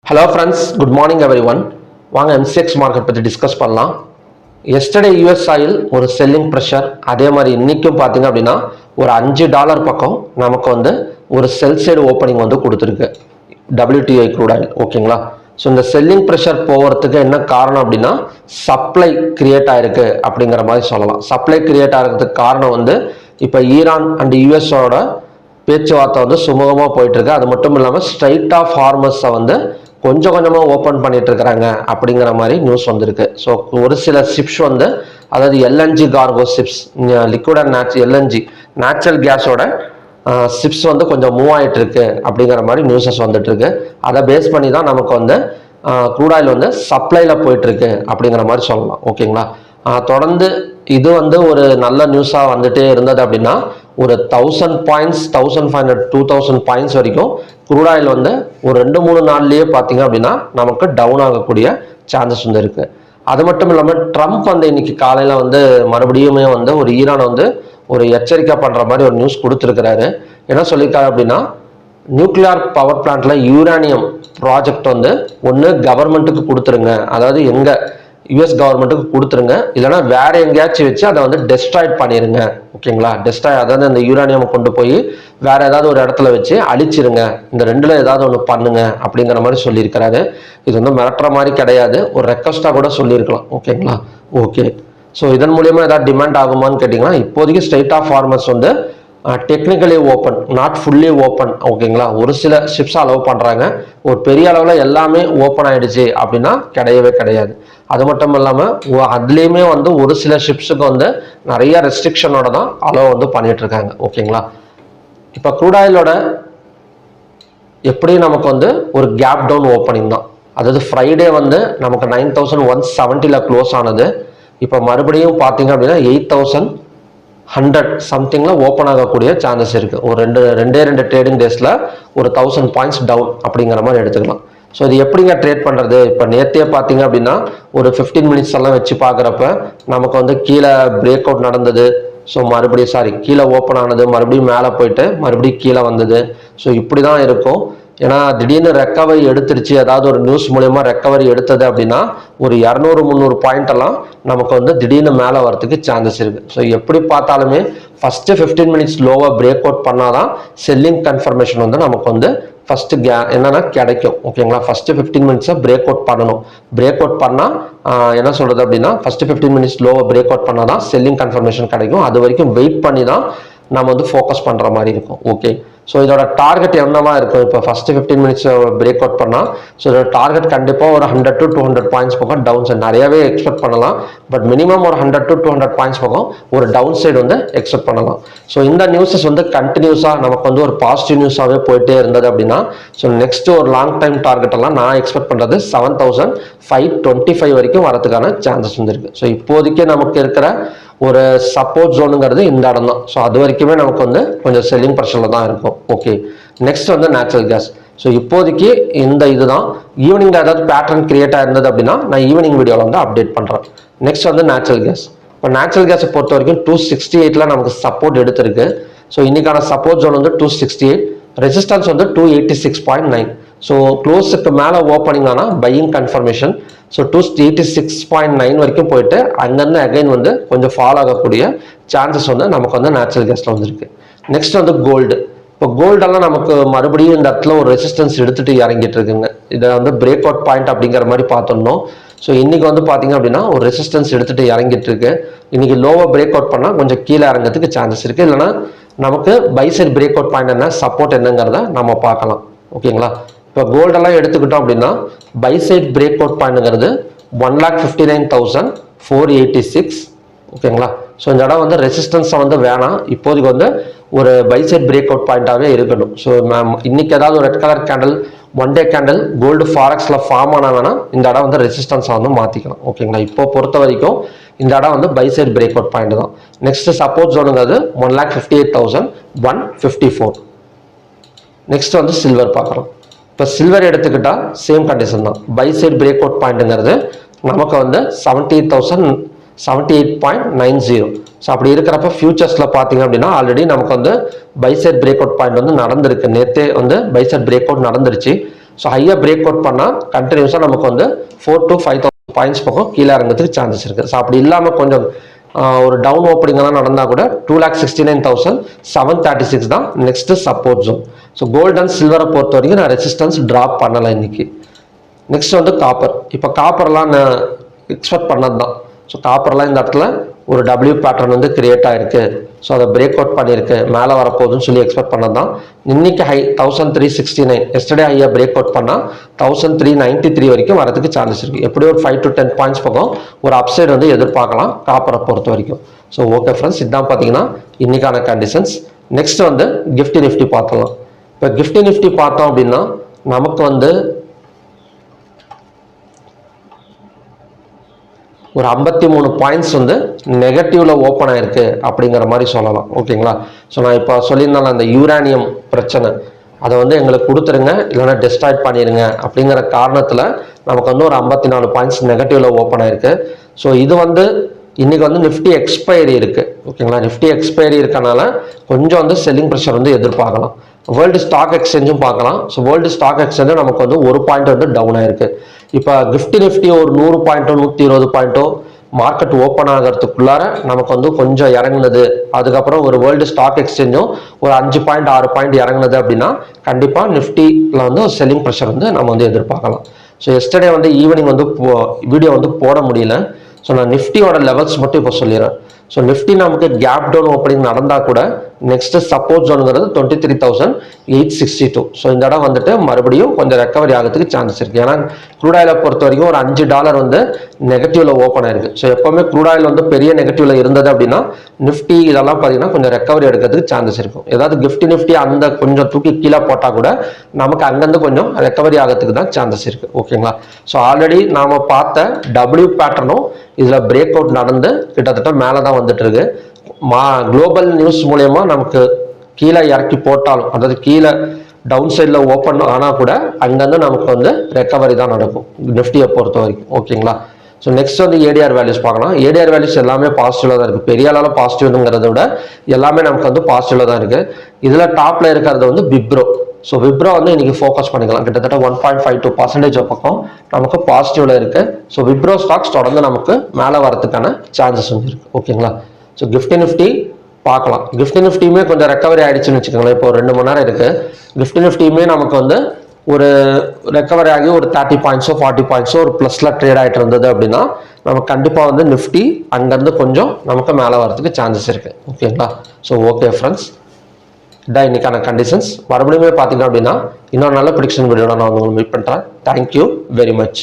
Hello friends, good morning everyone. வாங்க MCX market பற்றி discuss பண்ணலாம். எஸ்டர்டே யூஎஸ் ஆயில் ஒரு செல்லிங் ப்ரெஷர், அதே மாதிரி இன்றைக்கும் பார்த்தீங்க அப்படின்னா ஒரு $5 பக்கம் நமக்கு ஒரு செல் சைடு ஓப்பனிங் கொடுத்துருக்கு WTI க்ரூட் ஆயில். ஓகேங்களா? ஸோ இந்த செல்லிங் ப்ரெஷர் போகிறதுக்கு என்ன காரணம் அப்படின்னா சப்ளை கிரியேட் ஆயிருக்கு அப்படிங்கிற மாதிரி சொல்லலாம். சப்ளை கிரியேட் ஆகிறதுக்கு காரணம் இப்போ ஈரான் அண்ட் யூஎஸோட பேச்சுவார்த்தை சுமூகமாக போயிட்டு இருக்கு. அது மட்டும் இல்லாமல் ஸ்ட்ரைட் ஆஃப் ஹார்மஸை கொஞ்சம் கொஞ்சமாக ஓப்பன் பண்ணிட்டு இருக்கிறாங்க அப்படிங்கிற மாதிரி நியூஸ் வந்திருக்கு. ஸோ ஒரு சில ஷிப்ஸ் அதாவது LNG cargo ships, liquid and LNG natural கேஸோட ஷிப்ஸ் கொஞ்சம் மூவ் ஆகிட்டு இருக்கு அப்படிங்கிற மாதிரி நியூஸஸ் வந்துட்டு இருக்கு. அதை பேஸ் பண்ணி தான் நமக்கு க்ரூட் ஆயில் சப்ளைல போயிட்டு இருக்கு அப்படிங்கிற மாதிரி சொல்லலாம். ஓகேங்களா? தொடர்ந்து இது ஒரு நல்ல நியூஸாக வந்துட்டே இருந்தது அப்படின்னா ஒரு 1000 பாயிண்ட்ஸ், 1500, 2000 பாயிண்ட்ஸ் வரைக்கும் க்ரூட் ஆயில் ஒரு 2-3 நாள்லயே பார்த்தீங்க அப்படின்னா நமக்கு டவுன் ஆகக்கூடிய சான்சஸ் இருக்கு. அது மட்டும் இல்லாமல் ட்ரம்ப் இன்னைக்கு காலையில் மறுபடியுமே ஒரு ஈரான் ஒரு எச்சரிக்கை பண்ணுற மாதிரி ஒரு நியூஸ் கொடுத்துருக்கிறாரு. என்ன சொல்லியிருக்காரு அப்படின்னா நியூக்ளியர் பவர் பிளான்ட்ல யூரேனியம் ப்ராஜெக்ட் ஒன்று கவர்மெண்ட்டுக்கு கொடுத்துருங்க, அதாவது யுஎஸ் கவர்மெண்ட்டுக்கு கொடுத்துருங்க, இல்லைன்னா வேற எங்கேயாச்சும் வச்சு அதை டெஸ்ட்ராய்ட் பண்ணிருங்க. ஓகேங்களா? டெஸ்ட்ராய், அதாவது இந்த யூரானியம் கொண்டு போய் வேற ஏதாவது ஒரு இடத்துல வச்சு அழிச்சிருங்க, இந்த ரெண்டுல ஏதாவது ஒன்று பண்ணுங்க அப்படிங்கிற மாதிரி சொல்லியிருக்கிறாரு. இது மிரட்டுற மாதிரி கிடையாது, ஒரு ரெக்வஸ்டா கூட சொல்லியிருக்கலாம். ஓகேங்களா? ஓகே. ஸோ இதன் மூலியமா ஏதாவது டிமாண்ட் ஆகுமான்னு கேட்டிங்கன்னா இப்போதைக்கு straight of farmers technically open, not fully open. ஓகேங்களா? ஒரு சில ஷிப்ஸ் அலோவ் பண்ணுறாங்க. ஒரு பெரிய அளவில் எல்லாமே ஓப்பன் ஆயிடுச்சு அப்படின்னா கிடையவே கிடையாது. அது மட்டும் இல்லாமல் அதுலேயுமே ஒரு சில ஷிப்ஸுக்கு நிறைய ரெஸ்ட்ரிக்ஷனோட தான் அலோவ் பண்ணிட்டு இருக்காங்க. ஓகேங்களா? இப்போ க்ரூட் ஆயிலோட எப்படி நமக்கு ஒரு கேப் டவுன் ஓப்பனிங் தான். அதாவது ஃப்ரைடே நமக்கு 9170 க்ளோஸ் ஆனது. இப்போ மறுபடியும் பார்த்தீங்க அப்படின்னா 8100 சம்திங்ல ஓப்பன் ஆகக்கூடிய சான்சஸ் இருக்கு. ஒரு ரெண்டு ட்ரேடிங் டேஸ்ல ஒரு 1000 பாயிண்ட்ஸ் டவுன் அப்படிங்கிற மாதிரி எடுத்துக்கலாம். ஸோ இது எப்படிங்க ட்ரேட் பண்ணுறது? இப்போ நேற்றே பார்த்தீங்க அப்படின்னா ஒரு 15 மினிட்ஸ் எல்லாம் வச்சு பார்க்குறப்ப நமக்கு கீழே பிரேக் அவுட் நடந்தது. ஸோ மறுபடியும் கீழே ஓப்பன் ஆனது, மறுபடியும் மேலே போயிட்டு மறுபடியும் கீழே வந்தது. ஸோ இப்படி தான் இருக்கும். ஏன்னா திடீர்னு ரெக்கவரி எடுத்துருச்சு, அதாவது ஒரு நியூஸ் மூலயமா ரெக்கவரி எடுத்தது அப்படின்னா ஒரு 200-300 பாயிண்ட் எல்லாம் நமக்கு திடீர்னு மேலே வரதுக்கு சான்சஸ் இருக்கு. ஸோ எப்படி பார்த்தாலுமே ஃபர்ஸ்ட் 15 மினிட்ஸ் லோவா பிரேக் அவுட் பண்ணாதான் செல்லிங் கன்ஃபர்மேஷன் நமக்கு ஃபர்ஸ்ட் என்னன்னா கிடைக்கும். ஓகேங்களா? ஃபர்ஸ்ட் 15 மினிட்ஸை பிரேக் அவுட் பண்ணணும். பிரேக் அவுட் பண்ணா என்ன சொல்றது அப்படின்னா ஃபர்ஸ்ட் 15 மினிட்ஸ் லோவா பிரேக் அவுட் பண்ணாதான் செல்லிங் கன்ஃபர்மேஷன் கிடைக்கும். அது வரைக்கும் வெயிட் பண்ணி தான் நம்ம ஃபோக்கஸ் பண்ற மாதிரி இருக்கும். ஓகே. ஸோ இதோட டார்கெட் என்னவா இருக்கும்? இப்போ ஃபர்ஸ்ட் 15 மினிட்ஸ் பிரேக் அவுட் பண்ணால் ஸோ இதோட டார்கெட் கண்டிப்பாக ஒரு 100 to 200 பாயிண்ட்ஸ் பக்கம் டவுன் சைட் நிறையவே எக்ஸ்பெக்ட் பண்ணலாம். பட் மினிமம் ஒரு 100 to 200 பாயிண்ட்ஸ் பக்கம் ஒரு டவுன் சைடு எக்ஸ்பெக்ட் பண்ணலாம். ஸோ இந்த நியூஸஸ் கண்டினியூஸாக நமக்கு ஒரு பாசிட்டிவ் நியூஸாகவே போயிட்டே இருந்தது அப்படின்னா ஸோ நெக்ஸ்ட் ஒரு லாங் டைம் டார்கெட் எல்லாம் நான் எக்ஸ்பெக்ட் பண்ணுறது 7525 வரைக்கும் வரதுக்கான சான்சஸ் இருக்கு. ஸோ இப்போதைக்கு நமக்கு இருக்கிற ஒரு சப்போர்ட் ஜோனுங்கிறது இந்த இடம் தான். ஸோ அது வரைக்குமே நமக்கு கொஞ்சம் செல்லிங் ப்ரெஷர்ல தான் இருக்கும். Okay. Next natural gas. So இப்போதைக்கு இந்த இதுதான். ஈவினிங்ல ஏதாவது பேட்டர்ன் கிரியேட் ஆயிருந்தது அப்படின்னா நான் ஈவினிங் வீடியோவில் அப்டேட் பண்றேன். Next natural gas. இப்போ நேச்சுரல் கேஸை பொறுத்த வரைக்கும் 268ல நமக்கு சப்போர்ட் எடுத்திருக்கு. ஸோ இன்னைக்கான சப்போர்ட் ஜோன் 268, ரெசிஸ்டன்ஸ் 286.9. ஸோ க்ளோஸுக்கு மேலே ஓப்பனிங் ஆனால் பையிங் கன்ஃபர்மேஷன். ஸோ 286.9 வரைக்கும் போயிட்டு அங்கேருந்து அகைன் கொஞ்சம் ஃபால் ஆகக்கூடிய சான்சஸ் நமக்கு நேச்சுரல் கேஸில் இருக்கு. Next gold. இப்போ கோல்டெல்லாம் நமக்கு மறுபடியும் இந்த இடத்துல ஒரு ரெசிஸ்டன்ஸ் எடுத்துட்டு இறங்கிட்டு இருக்குங்க. இதை பிரேக் அவுட் பாயிண்ட் அப்படிங்கிற மாதிரி பார்த்தோம்னோ ஸோ இன்னைக்கு பார்த்தீங்க அப்படின்னா ஒரு ரெசிஸ்டன்ஸ் எடுத்துட்டு இறங்கிட்டு இருக்கு. இன்னைக்கு லோவா பிரேக் அவுட் பண்ணால் கொஞ்சம் கீழே இறங்கிறதுக்கு சான்சஸ் இருக்கு. இல்லைன்னா நமக்கு by side break out point என்ன, சப்போர்ட் என்னங்கிறத நம்ம பார்க்கலாம். ஓகேங்களா? இப்போ கோல்டெல்லாம் எடுத்துக்கிட்டோம் அப்படின்னா பை சைட் பிரேக் அவுட் பாயிண்ட்ங்கிறது 1,59,486. ஓகேங்களா? ஸோ இந்த இடம் ரெசிஸ்டன்ஸை வேணாம், இப்போதைக்கு ஒரு பை சைட் பிரேக் அவுட் பாயிண்டாகவே இருக்கணும். ஸோ இன்னைக்கு ஏதாவது ஒரு red colour candle, one day candle gold ஃபாரெக்ஸில் ஃபார்ம் ஆனால் வேணா இந்த இடம் ரெசிஸ்டன்ஸை மாற்றிக்கலாம். ஓகேங்களா? இப்போ பொறுத்த வரைக்கும் இந்த இடம் buy side break out point தான். நெக்ஸ்ட் சப்போர்ட் ஜோனுங்கிறது 1,58,154. நெக்ஸ்ட் சில்வர் பார்க்கலாம். இப்போ சில்வர் எடுத்துக்கிட்டா சேம் கண்டிஷன் தான். பை சைட் பிரேக் அவுட் பாயிண்ட்ங்கிறது நமக்கு 78,078.90. ஸோ அப்படி இருக்கிறப்ப ஃபியூச்சர்ஸில் பார்த்தீங்க அப்படின்னா ஆல்ரெடி நமக்கு by side break out point நடந்திருக்கு. நேற்றே பை சைட் பிரேக் அவுட் நடந்துருச்சு. ஸோ ஹையாக பிரேக் அவுட் பண்ணால் கண்டினியூஸாக நமக்கு வந்து 4 to 5,000 பாயிண்ட்ஸ் பக்கம் கீழே இறங்கிறதுக்கு சான்சஸ் இருக்குது. ஸோ அப்படி இல்லாமல் கொஞ்சம் ஒரு டவுன் ஓப்பனிங்கெல்லாம் நடந்தால் கூட 2,69,736 தான் next support zone. So gold and சில்வரை பொறுத்த வரைக்கும் நான் ரெசிஸ்டன்ஸ் ட்ராப் பண்ணலை இன்னைக்கு. நெக்ஸ்ட் வந்து காப்பர். இப்போ காப்பர்லாம் நான் எக்ஸ்பெக்ட் பண்ணது தான். ஸோ காப்பர்லாம் இந்த இடத்துல ஒரு டபிள்யூ பேட்டர்ன் வந்து கிரியேட் ஆகிருக்கு. ஸோ அதை பிரேக் அவுட் பண்ணியிருக்கு, மேலே வரப்போகுதுன்னு சொல்லி எக்ஸ்பெக்ட் பண்ணது தான். இன்னைக்கு ஹை 1369, எஸ்டர்டே ஹையாக பிரேக் அவுட் பண்ணால் 1393 வரைக்கும் வரதுக்கு சான்சஸ் இருக்குது. எப்படி ஒரு 5 to 10 பாயிண்ட்ஸ் பக்கம் ஒரு அப்சைடு வந்து எதிர்பார்க்கலாம் காப்பரை பொறுத்த வரைக்கும். ஸோ ஓகே ஃப்ரெண்ட்ஸ், இதுதான் பார்த்தீங்கன்னா இன்னைக்கான கண்டிஷன்ஸ். நெக்ஸ்ட் வந்து கிஃப்டி நிஃப்டி பார்த்தலாம். இப்போ கிஃப்டி நிஃப்டி பார்த்தோம் அப்படின்னா நமக்கு வந்து ஒரு 53 பாயிண்ட்ஸ் வந்து நெகட்டிவ்ல ஓப்பன் ஆயிருக்கு அப்படிங்கிற மாதிரி சொல்லலாம். ஓகேங்களா? ஸோ நான் இப்போ சொல்லியிருந்தாலும் அந்த யூரானியம் பிரச்சனை அதை வந்து எங்களுக்கு கொடுத்துருங்க, இல்லைன்னா டெஸ்ட்ராய்ட் பண்ணிடுங்க அப்படிங்கிற காரணத்தில் நமக்கு வந்து ஒரு 54 பாயிண்ட்ஸ் நெகட்டிவ்ல ஓப்பன் ஆயிருக்கு. ஸோ இது வந்து இன்னைக்கு வந்து நிஃப்டி எக்ஸ்பைரி இருக்கு. ஓகேங்களா? நிஃப்டி எக்ஸ்பைரி இருக்கனால கொஞ்சம் வந்து செல்லிங் ப்ரெஷர் வந்து எதிர்பார்க்கலாம். வேர்ல்டு ஸ்டாக் எக்ஸ்சேஞ்சும் பார்க்கலாம். ஸோ வேர்ல்டு ஸ்டாக் எக்ஸ்சேஞ்சும் நமக்கு வந்து ஒரு பாயிண்ட் வந்து டவுன் ஆயிருக்கு. இப்போ கிஃப்டி நிஃப்டி ஒரு 100 பாயிண்ட்டோ 120 பாயிண்ட்டோ மார்க்கெட் ஓப்பன் ஆகிறதுக்குள்ளார நமக்கு வந்து கொஞ்சம் இறங்குனது, அதுக்கப்புறம் ஒரு வேர்ல்டு ஸ்டாக் எக்ஸ்சேஞ்சும் ஒரு 5 பாயிண்ட் 6 பாயிண்ட் இறங்குனது அப்படின்னா கண்டிப்பாக நிஃப்டியில் வந்து ஒரு செல்லிங் ப்ரெஷர் வந்து நம்ம வந்து எதிர்பார்க்கலாம். ஸோ எஸ்டர்டே வந்து ஈவினிங் வந்து வீடியோ வந்து போட முடியல. ஸோ நான் நிஃப்டியோட லெவல்ஸ் மட்டும் இப்போ சொல்லிடுறேன். ஸோ நிஃப்டி நமக்கு கேப் டவுன் ஓப்பனிங் நடந்தால் கூட நெக்ஸ்ட் சப்போர்ட் ஜோனுங்கிறது 23,862. ஸோ இந்த இடம் வந்துட்டு மறுபடியும் கொஞ்சம் ரெக்கவரி ஆகிறதுக்கு சான்சஸ் இருக்குது. ஏன்னா க்ரூட் ஆயிலை பொறுத்த வரைக்கும் ஒரு $5 வந்து நெகட்டிவ்ல ஓப்பன் ஆயிருக்கு. ஸோ எப்போவுமே க்ரூட் ஆயில் வந்து பெரிய நெகட்டிவ்ல இருந்தது அப்படின்னா நிஃப்டி இதெல்லாம் பார்த்தீங்கன்னா கொஞ்சம் ரெக்கவரி எடுக்கிறதுக்கு சான்சஸ் இருக்கும். ஏதாவது கிஃப்டி நிஃப்டி அந்த கொஞ்சம் தூக்கி கீழே போட்டால் கூட நமக்கு அங்கேருந்து கொஞ்சம் ரெக்கவரி ஆகிறதுக்கு தான் சான்சஸ் இருக்குது. ஓகேங்களா? ஸோ ஆல்ரெடி நாம் பார்த்த டபிள்யூ பேட்டர்னும் இதில் பிரேக் அவுட் நடந்து கிட்டத்தட்ட மேலே தான் வந்துட்டு இருக்கு. குளோபல் நியூஸ் மூலயமா நமக்கு கீழே இறக்கி போட்டாலும், அதாவது கீழே டவுன் சைடில் ஓப்பன் ஆனால் கூட அங்கேருந்து நமக்கு வந்து ரெக்கவரி தான் நடக்கும் நிஃப்டியை பொறுத்த வரைக்கும். ஓகேங்களா? ஸோ நெக்ஸ்ட் வந்து ஏடிஆர் வேல்யூஸ் பார்க்கலாம். ஏடிஆர் வேல்யூஸ் எல்லாமே பாசிட்டிவ்ல தான் இருக்குது. பெரிய அளவில் பாசிட்டிவ்ங்கிறத விட எல்லாமே நமக்கு வந்து பாசிட்டிவ்ல தான் இருக்குது. இதில் டாப்ல இருக்கிறது வந்து விப்ரோ. ஸோ விப்ரோ வந்து இன்னைக்கு ஃபோக்கஸ் பண்ணிக்கலாம். கிட்டத்தட்ட 1.52% பக்கம் நமக்கு பாசிட்டிவ்ல இருக்கு. ஸோ விப்ரோ ஸ்டாக்ஸ் தொடர்ந்து நமக்கு மேலே வரதுக்கான சான்சஸ் வந்து இருக்கு. ஓகேங்களா? ஸோ கிஃப்டி நிஃப்டி பார்க்கலாம். கிஃப்டி நிஃப்டியுமே கொஞ்சம் ரெக்கவரி ஆயிடுச்சுன்னு வச்சுக்கோங்களேன். இப்போ 2 மணி நேரம் இருக்கு. கிஃப்டி நிஃப்டியுமே நமக்கு வந்து ஒரு ரெக்கவரி ஆகி ஒரு 30 பாயிண்ட்ஸோ 40 பாயிண்ட்ஸோ ஒரு ப்ளஸ்ல ட்ரேட் ஆகிட்டு இருந்தது அப்படின்னா நமக்கு கண்டிப்பாக வந்து நிஃப்டி அங்கேருந்து கொஞ்சம் நமக்கு மேலே வரதுக்கு சான்சஸ் இருக்கு. ஓகேங்களா? ஸோ ஓகே ஃப்ரெண்ட்ஸ், இதான் இன்னைக்கான கண்டிஷன்ஸ். மறுபடியுமே பார்த்தீங்க அப்படின்னா இன்னொரு நல்ல ப்ரிடிக்ஷன் வீடியோட நான் உங்களுக்கு மீட் பண்ணுறேன். Thank you very much.